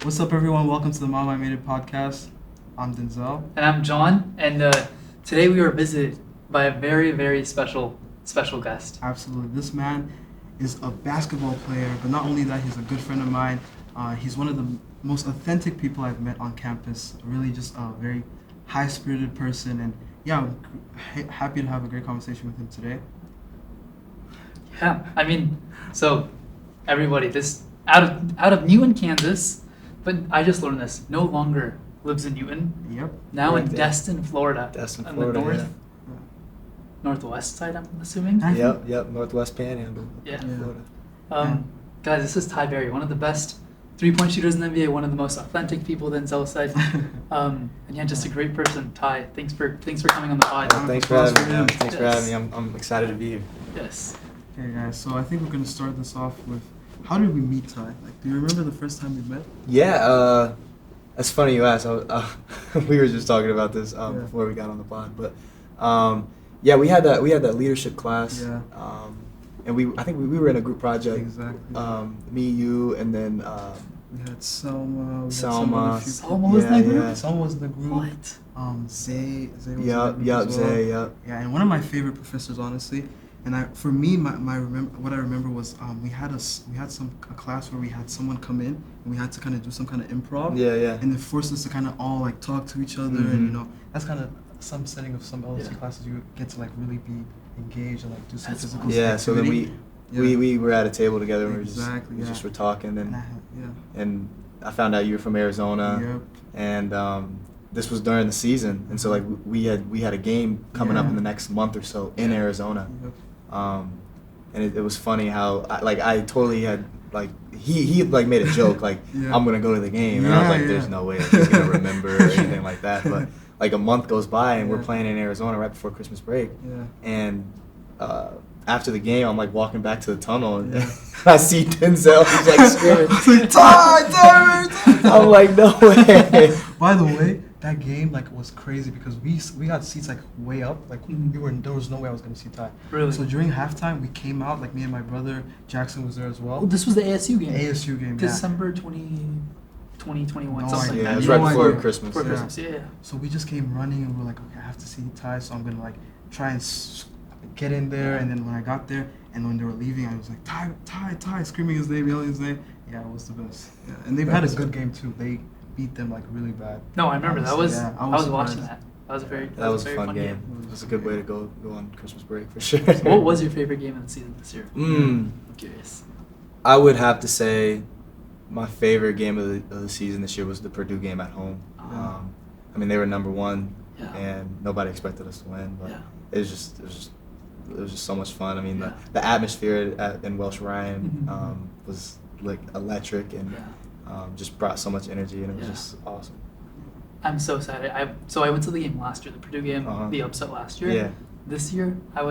What's up, everyone? Welcome to the Mom I Made It podcast. I'm Denzel. And I'm John, and today we were visited by a very, very special guest. Absolutely. This man is a basketball player, but not only that, he's a good friend of mine. He's one of the most authentic people I've met on campus. Really just a very high-spirited person, and yeah, I'm happy to have a great conversation with him today. Yeah, I mean, so everybody, this out of Newton, Kansas, but I just learned this. No longer lives in Newton. Yep. Now in Destin, Florida. Destin, on Florida. the northwest side, I'm assuming. Yep. Northwest Panhandle. Yeah. Florida. Guys, this is Ty Berry, one of the best three-point shooters in the NBA, one of the most authentic people Denzel said. And yeah, just a great person. Ty, thanks for coming on the pod. Thanks for having me. Thanks for having me. I'm excited to be here. Yes. Okay, guys. So I think we're gonna start this off with, how did we meet, Ty? Like, do you remember the first time we met? Yeah. That's funny you asked. We were just talking about this before we got on the pod, but yeah, we had that leadership class. Yeah. And I think we were in a group project. Exactly. Me, you, and then We had Selma. Selma. Selma was in that group? Yeah. Selma was in the group. What? Zay was in the Yep. group as well. Zay. Yep. Yeah, and one of my favorite professors, honestly, and what I remember was we had a class where we had someone come in and we had to kind of do some kind of improv. Yeah. And it forced us to kind of all like talk to each other, and that's kind of some setting of some LSU classes you get to like really be engaged and like do some physical Yeah. So then we were at a table together and we just were talking and I found out you were from Arizona. Yep. And this was during the season, and so like we had a game coming up in the next month or so in Arizona. Yep. And it was funny how I totally had like he like made a joke like I'm gonna go to the game, and I was like there's no way he's gonna remember or anything like that. But like a month goes by and we're playing in Arizona right before Christmas break, and after the game I'm like walking back to the tunnel and I see Denzel. He's like screaming, Ty! I'm like, no way. By the way, that game like was crazy because we got seats like way up, like there was no way I was gonna see Ty. Really? So during halftime we came out, like me and my brother Jackson was there as well. Oh, this was the ASU game. ASU game, December 2021, No something idea. like that. Yeah, it was No right before idea. Christmas. Before Christmas, yeah. So we just came running and we were like, okay, I have to see Ty, so I'm gonna like try and get in there. And then when I got there and when they were leaving, I was like, Ty, screaming his name, yelling his name. Yeah, it was the best. Yeah, and they've had a good game too. They beat them like really bad. No, I remember that. I was surprised. watching that. That was a very fun game. It was a good way to go on Christmas break for sure. So what was your favorite game of the season this year? I'm curious. I would have to say my favorite game of the season this year was the Purdue game at home. I mean, they were number one, and nobody expected us to win, but it was just so much fun. I mean, the atmosphere in Welsh Ryan was like electric and just brought so much energy, and it was just awesome. I'm so excited. I went to the game last year, the Purdue game, the upset last year. Yeah. This year, I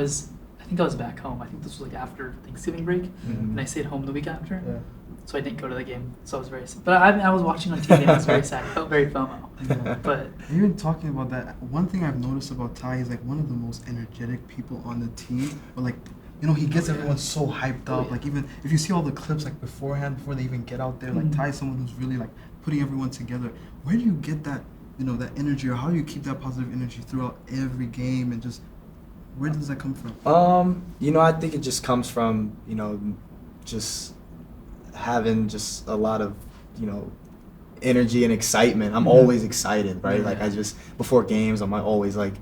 think I was back home. I think this was like after Thanksgiving break, and I stayed home the week after. Yeah. So I didn't go to the game. So I was very sad. But I was watching on TV and I was very sad. I felt very FOMO. Yeah. But even talking about that, one thing I've noticed about Ty is like one of the most energetic people on the team. But like, you know, he gets everyone so hyped up. Like even if you see all the clips like beforehand, before they even get out there, like Ty is someone who's really like putting everyone together. Where do you get that, you know, that energy, or how do you keep that positive energy throughout every game, and just where does that come from? You know, I think it just comes from, you know, just having just a lot of, you know, energy and excitement. I'm always excited, right? Like I just, before games, I'm always like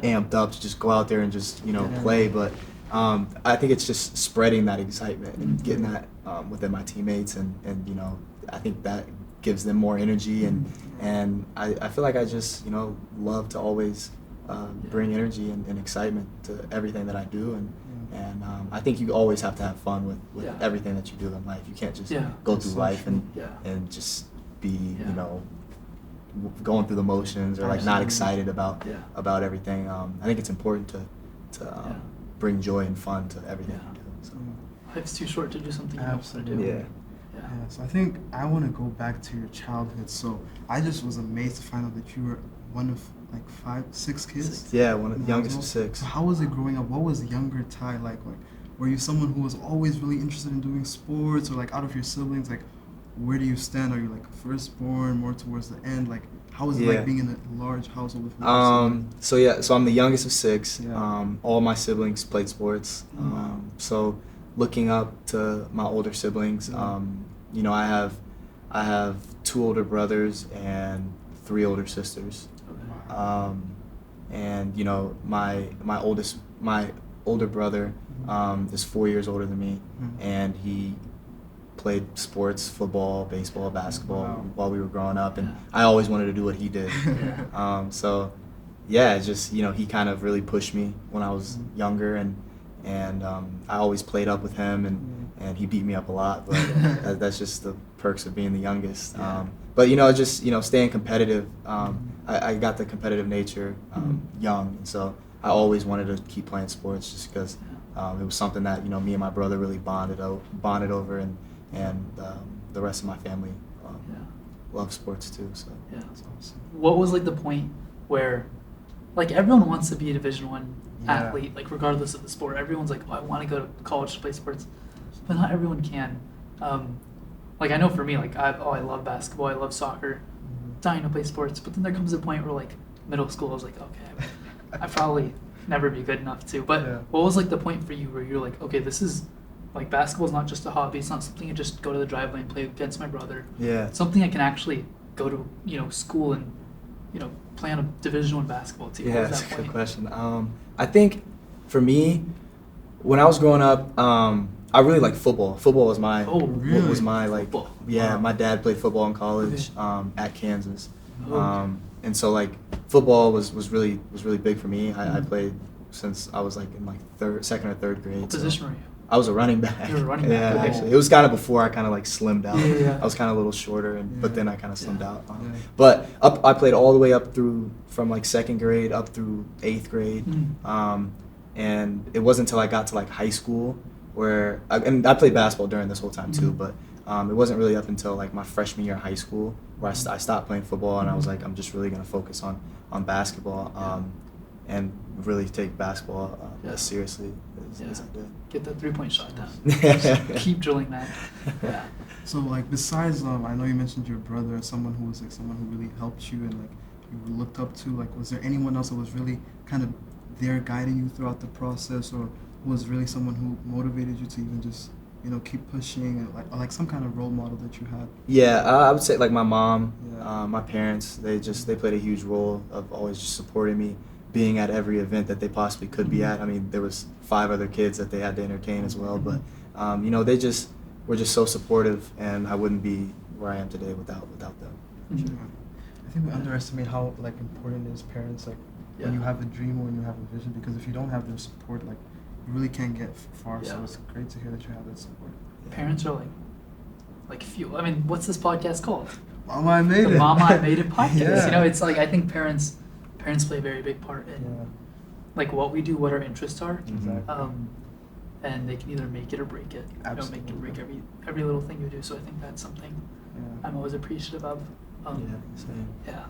amped up to just go out there and just, you know, play. But I think it's just spreading that excitement and getting that within my teammates, and you know, I think that gives them more energy, and I feel like I just, you know, love to always bring energy and excitement to everything that I do, and I think you always have to have fun with everything that you do in life. You can't just go through life and just be, you know, going through the motions or like not excited about everything. I think it's important to bring joy and fun to everything you do. So. Life's too short to do something you don't want to do. Yeah, so I think I want to go back to your childhood. So I just was amazed to find out that you were one of like 5, 6 kids. Yeah, one of the youngest of 6. So how was it growing up? What was younger Ty like? Were you someone who was always really interested in doing sports, or like out of your siblings, like where do you stand? Are you like firstborn, more towards the end? Like, how is it like being in a large household with more siblings? So I'm the youngest of 6. Yeah. All my siblings played sports. So looking up to my older siblings, you know, I have 2 older brothers and 3 older sisters. And you know, my older brother is 4 years older than me, and he played sports, football, baseball, basketball while we were growing up, and I always wanted to do what he did. So yeah, just, you know, he kind of really pushed me when I was younger, and I always played up with him, and he beat me up a lot, but that's just the perks of being the youngest. But you know, just, you know, staying competitive. I got the competitive nature young, and so I always wanted to keep playing sports just because it was something that, you know, me and my brother really bonded over, and the rest of my family love sports too. So That's awesome. What was like the point where, like, everyone wants to be a Division One athlete, like regardless of the sport. Everyone's like, oh, I want to go to college to play sports, but not everyone can. Like, I know for me, like, I love basketball, I love soccer, dying to play sports, but then there comes a point where, like, middle school, I was like, okay, I probably never be good enough to. But what was like the point for you where you're like, okay, this is like, basketball is not just a hobby. It's not something I just go to the driveway and play against my brother. Yeah. It's something I can actually go to, you know, school and, you know, play on a Division One basketball team. Yeah, that's a good question. I think for me, when I was growing up, I really liked football. Football was my was my like Football. yeah. Wow. My dad played football in college at Kansas, and so like football was really big for me. I played since I was like in like second or third grade. What position were you? I was a running back. You were a running back. Yeah, Okay. actually, it was kind of before I kind of like slimmed out. Yeah. I was kind of a little shorter, but then I kind of slimmed out. Yeah. But I played all the way up through from like second grade up through 8th grade, and it wasn't until I got to like high school where and I played basketball during this whole time too, but it wasn't really up until like my freshman year of high school where I stopped playing football, and I was like, I'm just really gonna focus on basketball. And really take basketball as seriously as I did. Get that 3-point shot down. Keep drilling that. Yeah. So like, besides I know you mentioned your brother, someone who was like someone who really helped you and like you looked up to. Like, was there anyone else that was really kind of there guiding you throughout the process, or was really someone who motivated you to even just, you know, keep pushing, and like some kind of role model that you had? Yeah, I would say like my mom, Yeah. my parents. They played a huge role of always just supporting me, being at every event that they possibly could be at. I mean, there was 5 other kids that they had to entertain as well, but you know, they just were just so supportive, and I wouldn't be where I am today without them. I think we underestimate how like important it is, parents, like when you have a dream or when you have a vision, because if you don't have their support, like you really can't get far. So it's great to hear that you have that support. Parents are like fuel. I mean, what's this podcast called? Mama, I made The it. Mama I Made It podcast. Yeah. You know, it's like, I think parents play a very big part in like what we do, what our interests are. Exactly. And they can either make it or break it. Absolutely. You know, make or break every little thing you do. So I think that's something I'm always appreciative of. Same. Yeah.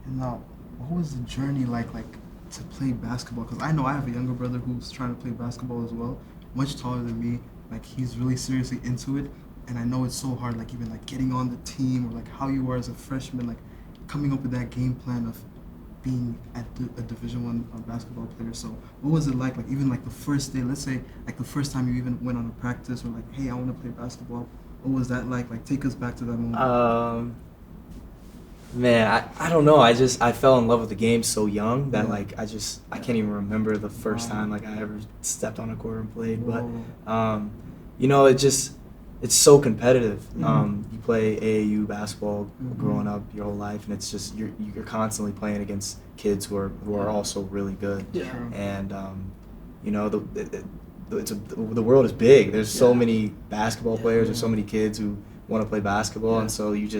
And now, what was the journey like to play basketball? Because I know I have a younger brother who's trying to play basketball as well, much taller than me. Like, he's really seriously into it, and I know it's so hard, like even like getting on the team, or like how you were as a freshman, like coming up with that game plan of being at a Division I basketball player. So what was it like even like the first day, let's say like the first time you even went on a practice, or like, hey, I want to play basketball? What was that like? Like, take us back to that moment. Man, I don't know. I fell in love with the game so young that like I can't even remember the first time like I ever stepped on a court and played. Whoa. But you know, it's so competitive. You play AAU basketball growing up your whole life, and it's just you're constantly playing against kids who are also really good. Yeah. And you know, the world is big. There's so many basketball players. There's so many kids who want to play basketball, and so you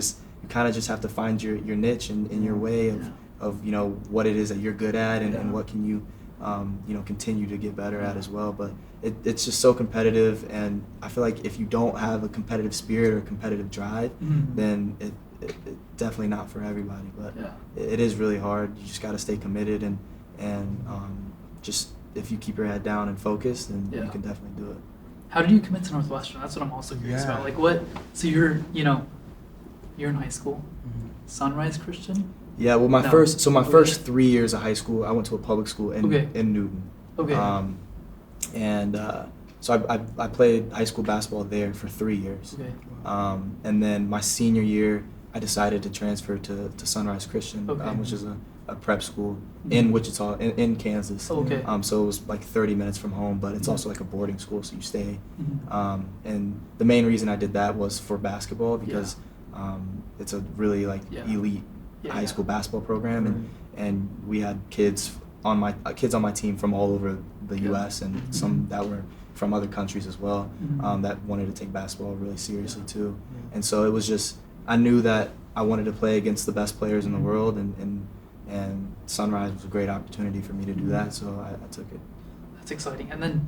kind of just have to find your niche and your way of you know what it is that you're good at, and what can you you know, continue to get better at as well. But it's just so competitive, and I feel like if you don't have a competitive spirit or competitive drive, then it definitely not for everybody. But it is really hard. You just got to stay committed, and just if you keep your head down and focused, then you can definitely do it. How did you commit to Northwestern? That's what I'm also curious about. Like, what? So you're, you know, you're in high school. Mhm. Sunrise Christian. Yeah, well, my No. first 3 years of high school, I went to a public school in Newton. Okay. So I played high school basketball there for 3 years. Okay. And then my senior year, I decided to transfer to Sunrise Christian, Okay. which is a prep school in Wichita, in Kansas. Okay. So it was like 30 minutes from home, but it's also like a boarding school, so you stay. Mhm. And the main reason I did that was for basketball because it's a really like elite high school basketball program, and we had kids on my team from all over the U.S. and some that were from other countries as well, that wanted to take basketball really seriously too. And so it was just, I knew that I wanted to play against the best players in the world, and Sunrise was a great opportunity for me to do that, so I took it. That's exciting. And then,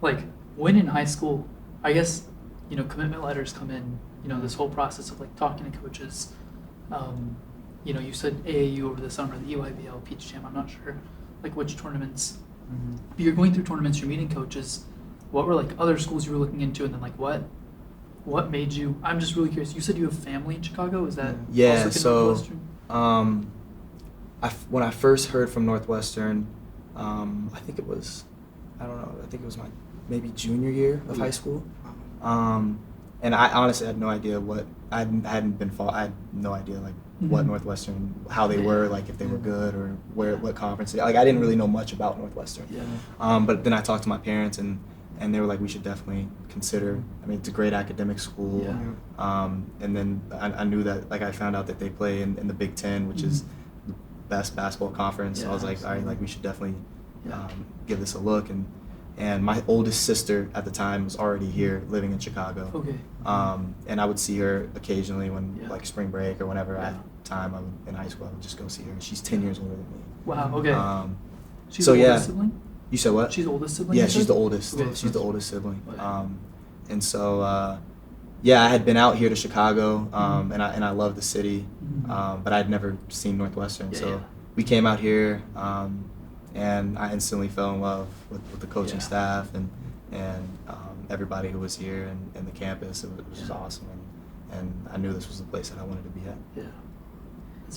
like, when in high school, I guess, you know, commitment letters come in, you know, this whole process of, like, talking to coaches. You know, you said AAU over the summer, the EYBL, Peach Jam, I'm not sure, like, which tournaments. But you're going through tournaments, you're meeting coaches. What were, like, other schools you were looking into, and then, like, what made you, I'm just really curious, you said you have family in Chicago, is that Yeah, also so Northwestern? when I first heard from Northwestern, I think it was my maybe junior year of high school. And I honestly had no idea I had no idea like what Northwestern, how they were, like if they were good or what conference. Like I didn't really know much about Northwestern. But then I talked to my parents and they were like, we should definitely consider. I mean, it's a great academic school. And then I knew that, like I found out that they play in the Big Ten, which is the best basketball conference. So I was like, all right, like we should definitely give this a look. And my oldest sister at the time was already here living in Chicago. Okay. And I would see her occasionally when like spring break or whenever I had time in high school, I would just go see her. She's 10 years older than me. Wow, okay. She's so the yeah. oldest sibling? You said what? She's the oldest sibling? Yeah, you she's said? the oldest. Okay. She's the oldest sibling. Okay. And so, yeah, I had been out here to Chicago, and I love the city, but I'd never seen Northwestern. So we came out here, and I instantly fell in love with the coaching staff and everybody who was here and the campus. It was just awesome, and I knew this was the place that I wanted to be at. Yeah.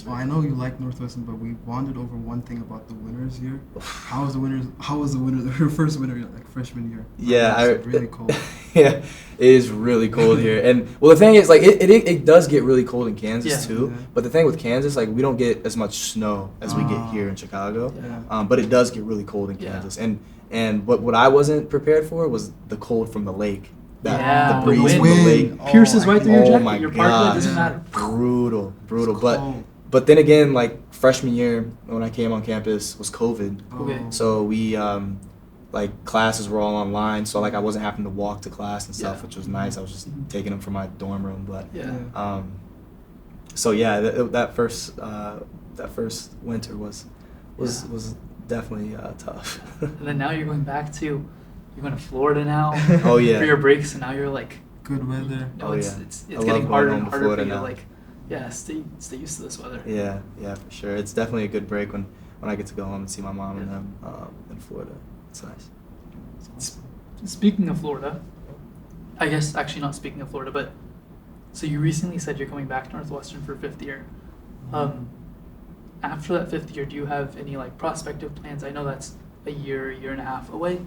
Well, I know you like Northwestern, but we bonded over one thing about the winners here. How was the winter? Her first winter, like freshman year. Yeah, it's really cold. Yeah, it is really cold here, and well, the thing is, like, it does get really cold in Kansas too. Yeah. But the thing with Kansas, like, we don't get as much snow as we get here in Chicago. Yeah. But it does get really cold in Kansas, and what I wasn't prepared for was the cold from the lake. The breeze the from the lake pierces right through your jacket. my Your parka God. doesn't matter. Brutal. It's cold. But then again, like freshman year when I came on campus was COVID. Okay. So we like classes were all online, so like I wasn't having to walk to class and stuff, which was nice. I was just taking them from my dorm room, but so yeah, that first winter was definitely tough. And then now you're going to Florida now. Oh yeah. For your breaks, and now you're like, Good weather. no, Oh, it's yeah. I love getting going harder home and to harder for Florida you to now. like, stay used to this weather. Yeah, for sure. It's definitely a good break when I get to go home and see my mom and them in Florida. It's nice. Speaking of Florida, I guess actually not speaking of Florida, but so you recently said you're coming back to Northwestern for fifth year. After that fifth year, do you have any like prospective plans? I know that's a year and a half away.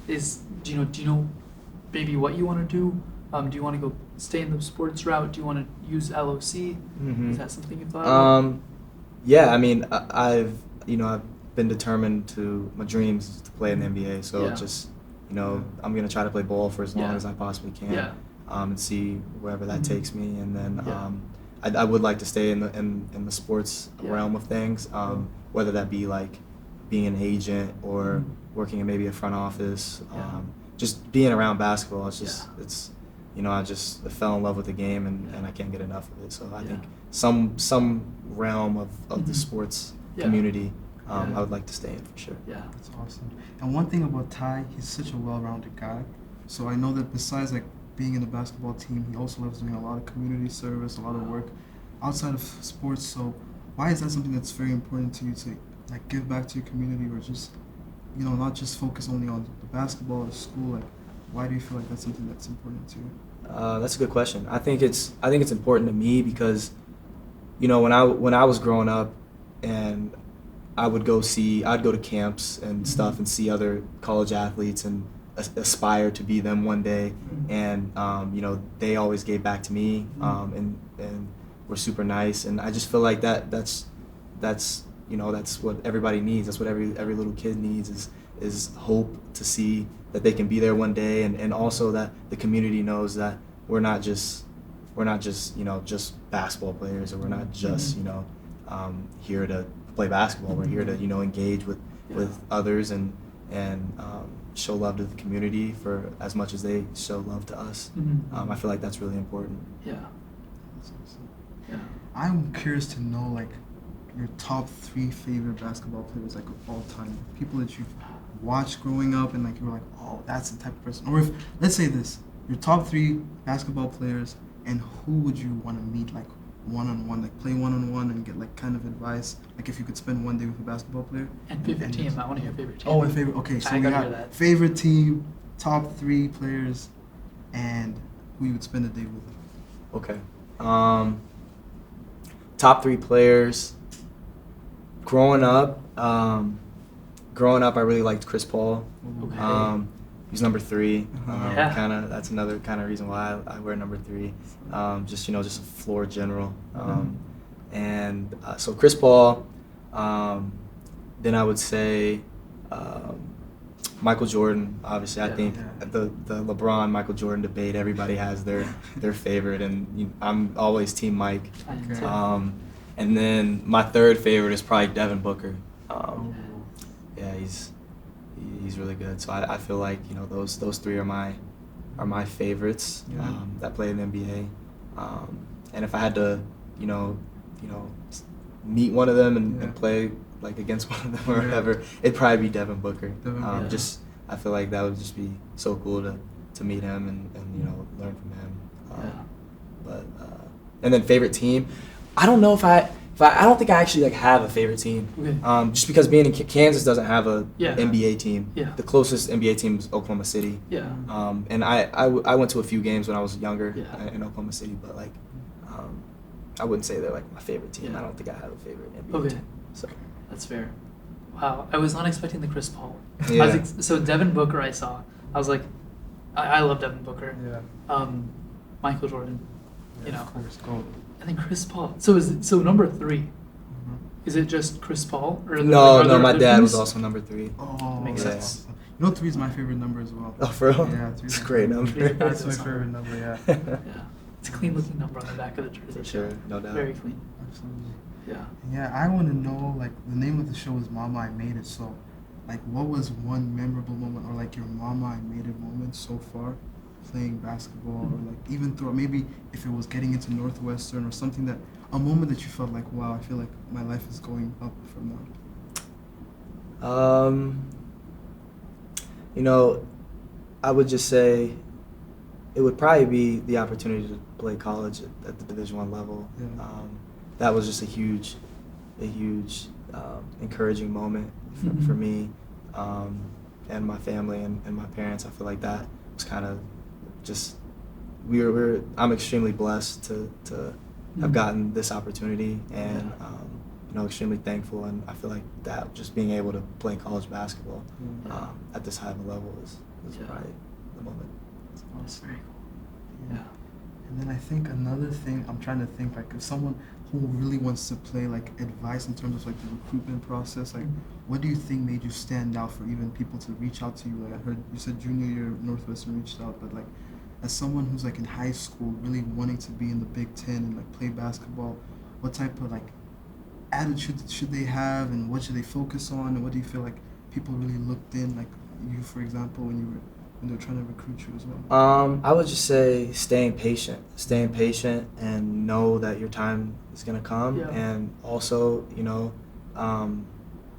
Do you know maybe what you want to do? Do you want to go stay in the sports route? Do you want to use LOC? Is that something you've thought about? Yeah, I mean, I've been determined to, my dreams is to play in the NBA. So just, I'm gonna try to play ball for as long as I possibly can, and see wherever that takes me. And then I would like to stay in the sports realm of things, whether that be like being an agent or working in maybe a front office. Just being around basketball, it's just I just fell in love with the game and I can't get enough of it. So I think some realm of the sports community, I would like to stay in for sure. Yeah, that's awesome. And one thing about Ty, he's such a well-rounded guy. So I know that besides like being in the basketball team, he also loves doing a lot of community service, a lot of work outside of sports. So why is that something that's very important to you to like give back to your community, or just not just focus only on the basketball or school? Like, why do you feel like that's something that's important to you? That's a good question. I think it's important to me because you know, when I was growing up, and I'd go to camps and stuff and see other college athletes and aspire to be them one day, and you know, they always gave back to me, and were super nice, and I just feel like that's you know, that's what everybody needs. That's what every little kid needs is hope to see that they can be there one day, and also that the community knows that we're not just you know, just basketball players, or we're not just, you know, here to play basketball. We're here to, you know, engage with others and show love to the community for as much as they show love to us. I feel like that's really important. Yeah. Yeah. I'm curious to know, like, your top 3 favorite basketball players, like, of all time. People that you've watched growing up and, like, you were like, oh, that's the type of person. Or if, let's say this, your top 3 basketball players, and who would you want to meet, like, one-on-one, like, play one-on-one and get, like, kind of advice, like, if you could spend one day with a basketball player? And favorite team. I want to hear favorite team. Oh, and favorite. Okay, so I we gotta hear got that. favorite team, top 3 players, and who you would spend a day with. Okay. Top 3 players. Growing up, I really liked Chris Paul. Okay. He's number 3. Yeah. That's another kind of reason why I wear number 3. Just, you know, just a floor general. And so Chris Paul. Then I would say Michael Jordan. Obviously, I think the LeBron Michael Jordan debate, everybody has their favorite, and I'm always Team Mike. And then my 3rd favorite is probably Devin Booker. Yeah, he's really good. So I feel like, you know, those 3 are my favorites that play in the NBA. And if I had to, you know, meet one of them and play like against one of them or whatever, it'd probably be Devin Booker. Just I feel like that would just be so cool to meet him and you know, learn from him. But and then favorite team, I don't know if I don't think I actually like have a favorite team. Okay. Just because being in Kansas doesn't have a Yeah. NBA team. Yeah. The closest NBA team is Oklahoma City. Yeah. And I went to a few games when I was younger in Oklahoma City, but like I wouldn't say they're like my favorite team. Yeah. I don't think I have a favorite NBA team. So That's fair. Wow, I was not expecting the Chris Paul. Yeah. So Devin Booker, I was like, I love Devin Booker. Yeah. Michael Jordan, Yeah, you know. Of course, go. And then Chris Paul. So number 3. Is it just Chris Paul? Or no, my dad teams? was also number 3. Oh, Makes that's sense. awesome. You know, 3 is my favorite number as well. Oh, for real? Yeah, 3 It's is a my great favorite. number. That's my favorite number, yeah. Yeah. It's a clean looking number on the back of the jersey. For sure, no doubt. Very clean. Absolutely. Yeah. Yeah, I want to know, like, the name of the show is Mama, I Made It. So, like, what was one memorable moment, or like your Mama, I Made It moment so far playing basketball, or like even through, maybe if it was getting into Northwestern or something, that a moment that you felt like, wow, I feel like my life is going up from now? You know, I would just say it would probably be the opportunity to play college at the Division I level. Yeah. That was just a huge encouraging moment for me and my family and my parents. I feel like that was kind of just I'm extremely blessed to have gotten this opportunity, and you know, extremely thankful, and I feel like that just being able to play college basketball at this high of a level is probably the moment. That's very cool. Yeah. And then I think another thing, I'm trying to think, like, if someone who really wants to play, like, advice in terms of, like, the recruitment process, like, what do you think made you stand out for even people to reach out to you? Like, I heard you said junior year Northwestern reached out, but, like, as someone who's, like, in high school really wanting to be in the Big Ten and, like, play basketball, what type of, like, attitude should they have, and what should they focus on, and what do you feel like people really looked in, like you, for example, when they're trying to recruit you as well? I would just say staying patient and know that your time is going to come, and also, you know,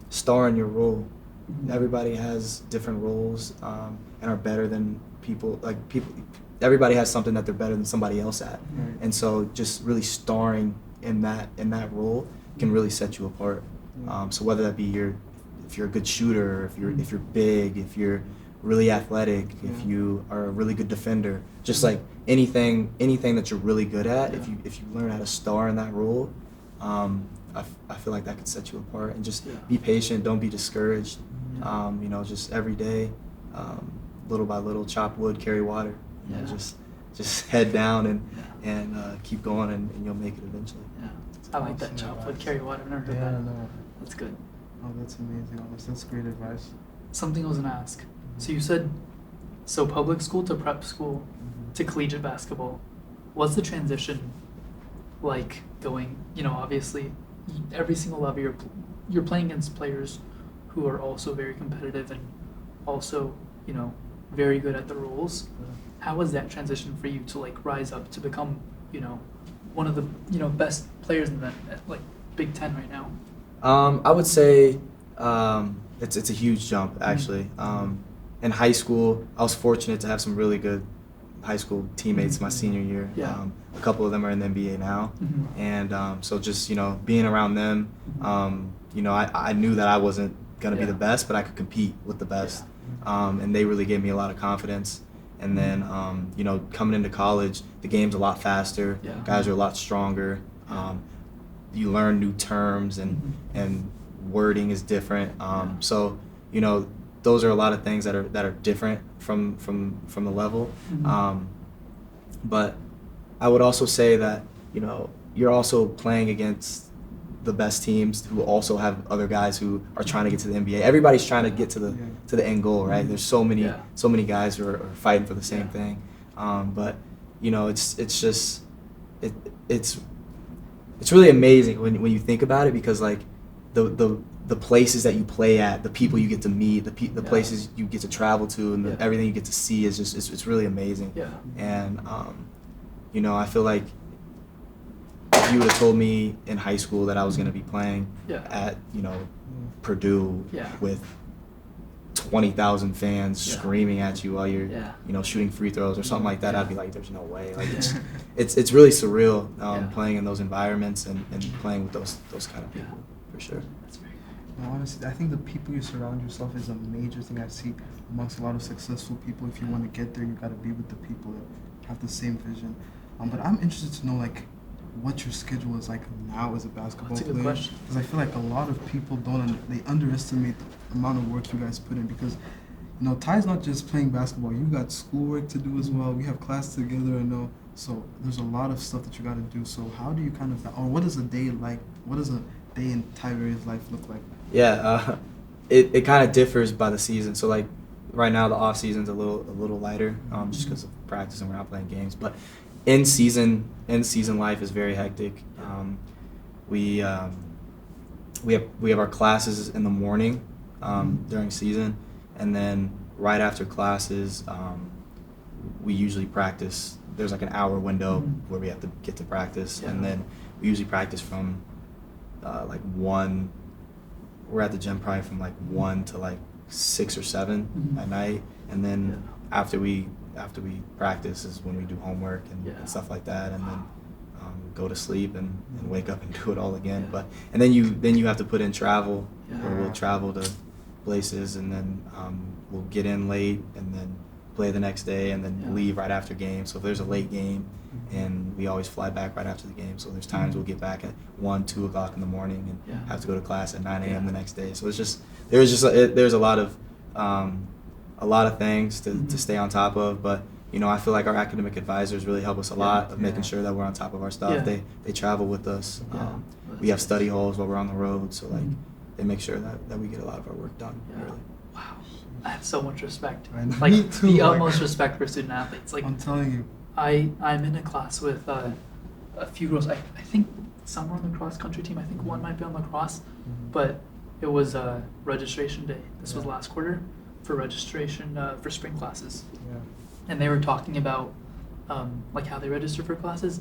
star in your role. Everybody has different roles and are better than people. Everybody has something that they're better than somebody else at, and so just really starring in that role can really set you apart. So whether that be if you're a good shooter, if you're big, if you're really athletic, if you are a really good defender, just like anything that you're really good at, if you learn how to star in that role, I feel like that could set you apart. And just Yeah. be patient, don't be discouraged. Yeah. You know, just every day, little by little, chop wood, carry water. You know, Yeah. just head down and Yeah. keep going, and you'll make it eventually. Yeah. I like that Awesome chop wood advice. carry water. I've never heard Yeah, that. no. That's good. Oh, that's amazing. Honest. That's great advice. Something I was gonna ask. So you said, so public school to prep school to collegiate basketball. What's the transition like going? You know, obviously, every single level you're playing against players who are also very competitive and also, you know, very good at the roles. How was that transition for you to like rise up to become, you know, one of the, you know, best players in the like Big Ten right now? I would say it's a huge jump actually. In high school, I was fortunate to have some really good high school teammates my senior year. Yeah. A couple of them are in the NBA now, and so just, you know, being around them, you know, I knew that I wasn't gonna be Yeah. the best, but I could compete with the best, and they really gave me a lot of confidence. And then, you know, coming into college, the game's a lot faster. Yeah. Guys are a lot stronger. You learn new terms and wording is different. So, you know, those are a lot of things that are different from the level. But I would also say that, you know, you're also playing against the best teams who also have other guys who are trying to get to the NBA. Everybody's trying to get to the end goal, right? There's so many guys who are fighting for the same thing. But you know, it's really amazing when you think about it, because like the places that you play at, the people you get to meet, the places you get to travel to, and everything you get to see is just it's really amazing. Yeah. And you know, I feel like if you would have told me in high school that I was going to be playing at, you know, Purdue with 20,000 fans screaming at you while you're, you know, shooting free throws or something like that, I'd be like, there's no way. Like it's really surreal playing in those environments and playing with those kind of people, for sure. That's very No, honestly, I think the people you surround yourself is a major thing I see amongst a lot of successful people. If you want to get there, you got to be with the people that have the same vision. But I'm interested to know, like, what your schedule is like now as a basketball That's a good player. question. Because I feel like a lot of people they underestimate the amount of work you guys put in. Because, you know, Ty's not just playing basketball. You got schoolwork to do as well. We have class together, I know. So there's a lot of stuff that you got to do. So how do you kind of, or what is a day like? What does a day in Ty's life look like? Yeah, it kind of differs by the season. So like right now, the off season's a little lighter, just because of practice and we're not playing games. But in season life is very hectic. We have our classes in the morning during season, and then right after classes, we usually practice. There's like an hour window where we have to get to practice, and then we usually practice from like 1. We're at the gym probably from like 1 to like 6 or 7 at night, and then after we practice is when we do homework and stuff like that, and then go to sleep and wake up and do it all again. But and then you have to put in travel, where we'll travel to places, and then we'll get in late and then play the next day and then leave right after game. So if there's a late game, and we always fly back right after the game, so there's times we'll get back at 1, 2 o'clock in the morning and have to go to class at 9 a.m. the next day. So it's just there's a lot of things to stay on top of. But you know, I feel like our academic advisors really help us a lot of making sure that we're on top of our stuff. They travel with us. We have study halls while we're on the road, so like they make sure that we get a lot of our work done. Really. Wow, I have so much respect. I know. Like Me too, the like- utmost respect for student athletes. Like I'm telling you. I'm in a class with a few girls. I think some are on the cross country team. I think one might be on lacrosse, but it was registration day. This was last quarter for registration for spring classes, and they were talking about like how they register for classes,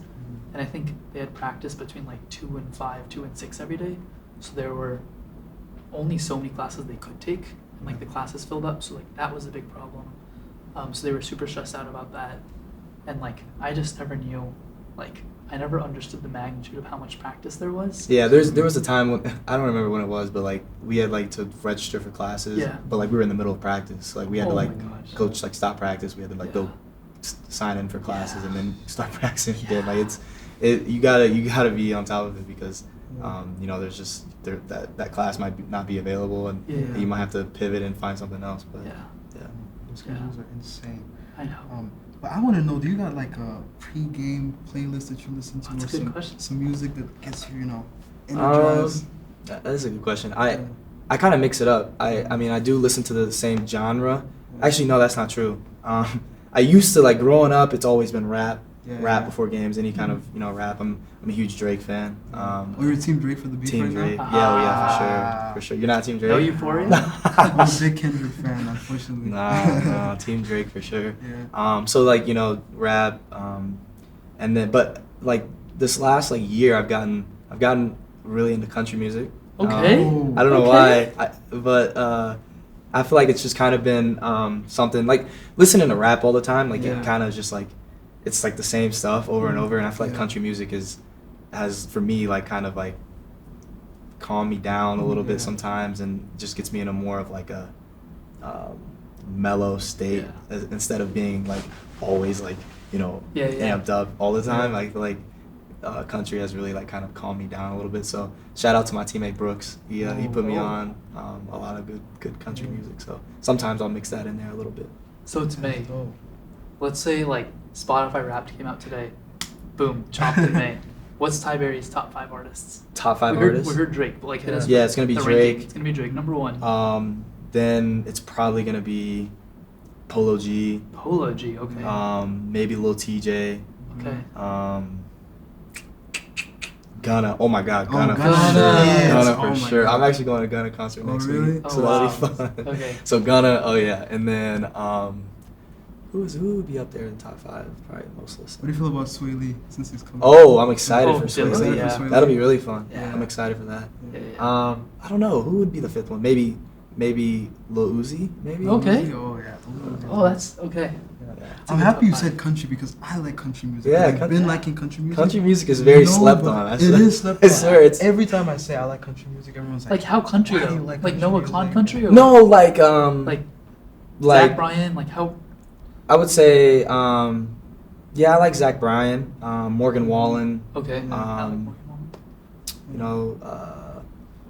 and I think they had practice between like 2 and 5, 2 and 6 every day. So there were only so many classes they could take, and like the classes filled up. So like that was a big problem. So they were super stressed out about that. And like I just never knew, like I never understood the magnitude of how much practice there was. Yeah, there was a time when I don't remember when it was, but like we had like to register for classes. But like we were in the middle of practice, like we had to like coach like stop practice. We had to like go sign in for classes and then start practicing again. Like you gotta be on top of it, because You know, there's just that class might not be available, and you might have to pivot and find something else. But Those schedules are insane. I know. But I want to know, do you got like a pre-game playlist that you listen to, That's or a good question. some music that gets you, you know, energized? That is a good question. I kind of mix it up. I mean, I do listen to the same genre. Actually, no, that's not true. I used to, like, growing up, it's always been rap. Rap before games, any kind of, you know, rap. I'm a huge Drake fan. You're Team Drake for the beef Team right Drake. now? Yeah, for sure. You're not Team Drake? No Euphoria? I'm a big Kendrick fan, unfortunately. No, Team Drake for sure. Yeah. So, like, you know, rap, and then, but, like, this last, like, year, I've gotten really into country music. Okay. I don't know why, but I feel like it's just kind of been something, like, listening to rap all the time, like, it kind of just, like, it's like the same stuff over and over, and I feel like country music has for me, like, kind of like calm me down a little bit sometimes, and just gets me in a more of like a mellow state instead of being like always like, you know, amped up all the time. I feel like country has really like kind of calmed me down a little bit. So shout out to my teammate Brooks. He put me on a lot of good country music. So sometimes I'll mix that in there a little bit. So to me, let's say like Spotify Wrapped came out today. Boom, chopped in May. What's Ty Berry's top 5 artists? Top 5 artists? We heard Drake, but like hit us. Yeah, it's gonna be the Drake. ranking. It's gonna be Drake, number 1. Then it's probably gonna be Polo G. Polo G, okay. Maybe Lil TJ. Okay. Gunna. Oh my God, Gunna. Gunna For sure. I'm actually going to Gunna concert next week. So that'll be fun. Okay. So Gunna, and then who would be up there in the top 5? Probably most listened. What do you feel about Sway Lee since he's coming? Oh, I'm excited for Sway Dylan, Lee. yeah. That'll be really fun. Yeah. I'm excited for that. Yeah. I don't know who would be the 5th one. Maybe Lil Uzi. Maybe. Okay. Oh yeah. Oh, that's okay. I'm happy you said country because I like country music. Yeah, I've been liking country music. Country music is very slept on. It is slept on. I swear it's every time I say I like country music, everyone's like, Like how country why do though? you like Like country Noah music? Khan country or no, like Zach Bryan, like how? I would say, yeah, I like Zach Bryan, Morgan Wallen. Okay. You know,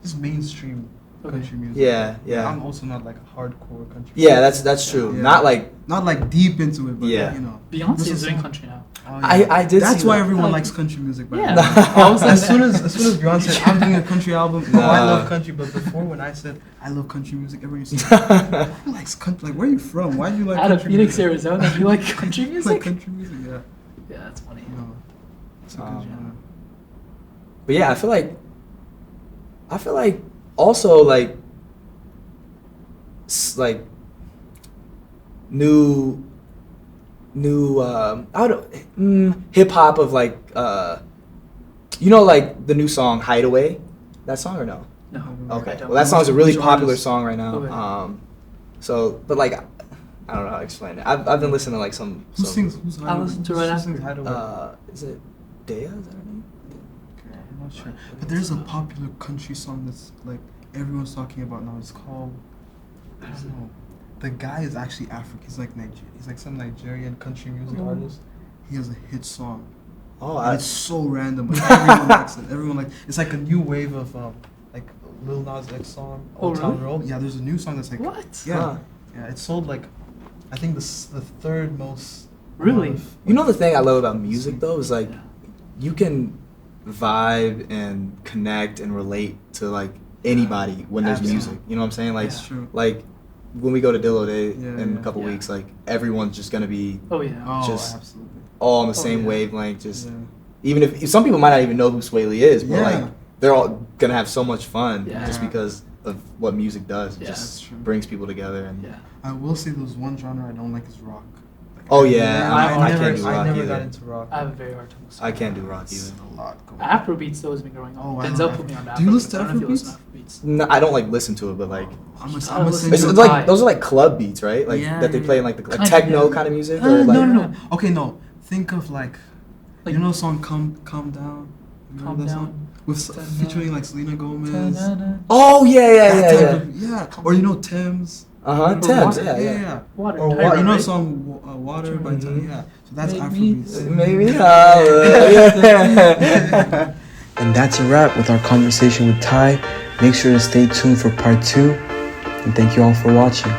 just mainstream country music. Yeah. I'm also not like a hardcore country. Yeah, that's true. Yeah. Not like deep into it, but Yeah. you know. Beyonce is doing country now. Oh, yeah. I did. That's see why that. everyone Like- likes country music. By Yeah. the way. I was like as soon as Beyonce said I'm doing a country album, I Nah. love country. But before when I said I love country music, everyone used to say, who likes country? Like where are you from? Why do you like Out of country Phoenix, music? Arizona, you like country You music? like country music, yeah. Yeah, that's funny. No, it's a good Um, genre. But yeah, I feel like also like new hip hop of like you know, like the new song Hideaway, that song or no? No. Okay, I don't. well that song's a really Which popular artist? song right now. Okay. So but like I don't know how to explain it. I've been listening to like some. Who sings? Who's I'll listen to it right who after. sings Hideaway? Is it Dea? Is that her name? Okay, I'm not sure. But there's a popular country song that's like everyone's talking about now. It's called, I don't know. The guy is actually African. He's like He's like some Nigerian country music artist. He has a hit song. Oh, And it's so random, but everyone likes it. Everyone like it's like a new wave of like Lil Nas X song, Old Town really? Road. Yeah, there's a new song that's like What? Yeah, Huh. yeah. It sold like I think the third most. Really? amount of, You know the thing I love about music though is like Yeah. you can vibe and connect and relate to like anybody when there's Absolutely. music. You know what I'm saying? Like That's true. like when we go to Dillo Day Yeah, in yeah. a couple Yeah. weeks, like everyone's just gonna be Oh yeah. Oh, just- absolutely. all on the Oh, same yeah. wavelength. Just Yeah. even if some people might not even know who Sway Lee is, but Yeah. like they're all gonna have so much fun Yeah. just because of what music does. It Yeah. That's just true. brings people together and Yeah. I will say there's one genre I don't like is rock. Like, Oh, yeah, I never, can't do rock I never either. got into rock. I have a very hard time with I can't do rock It's either. a lot going on. Afrobeats though has been growing on. Oh, I Denzel love put me on Afro- Afrobeats. Do you listen to I don't know if you listen to Afrobeats. No, I don't like listen to it, but like I'm I a listen send it's you. to like those are like club beats, right? Like Yeah, that they yeah, play in like the like Kind of, techno yeah. kind of music, or like no. Okay, no. Think of like Like- you know the song Calm Down? You remember Calm that Down. song? With Ta-na. featuring like Selena Gomez. Ta-na-na. Oh yeah, That yeah, type yeah. of- yeah. Or you know Thames. Uh-huh. Or Thames, Water, yeah. Or Water. you know Tyra, the right? song Water by Mhm. Yeah. So that's Make me Afrobeats. Maybe. Yeah. And that's a wrap with our conversation with Ty. Make sure to stay tuned for part 2. And thank you all for watching.